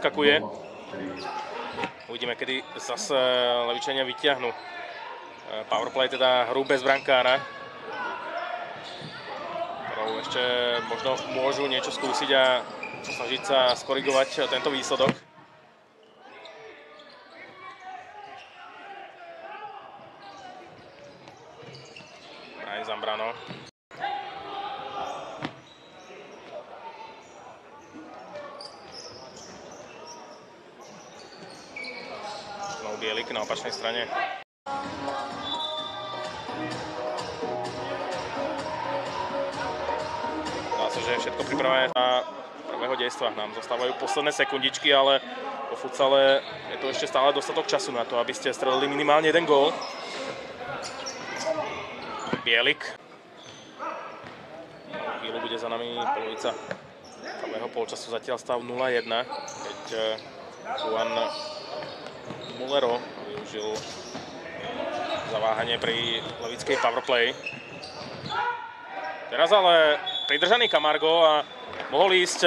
odskakuje. Uvidíme, kedy zase Levičania vyťahnú powerplay, teda hru bez brankára, ktorou ešte možno môžu niečo skúsiť a snažiť sa skorigovať tento výsledok. Aj Zambrano. Znovu Bielik na opačnej strane. Dá sa, že je všetko pripravené na prvého dejstva. Nám zostávajú posledné sekundičky, ale po futsale je to ešte stále dostatok času na to, aby ste strelili minimálne jeden gól. Bielik. Chvíľu bude za nami polovica celého polčasu, zatiaľ stav 0-1, keď Juan Mulero využil zaváhanie pri levickej powerplay. Teraz ale pridržaný Camargo a mohol ísť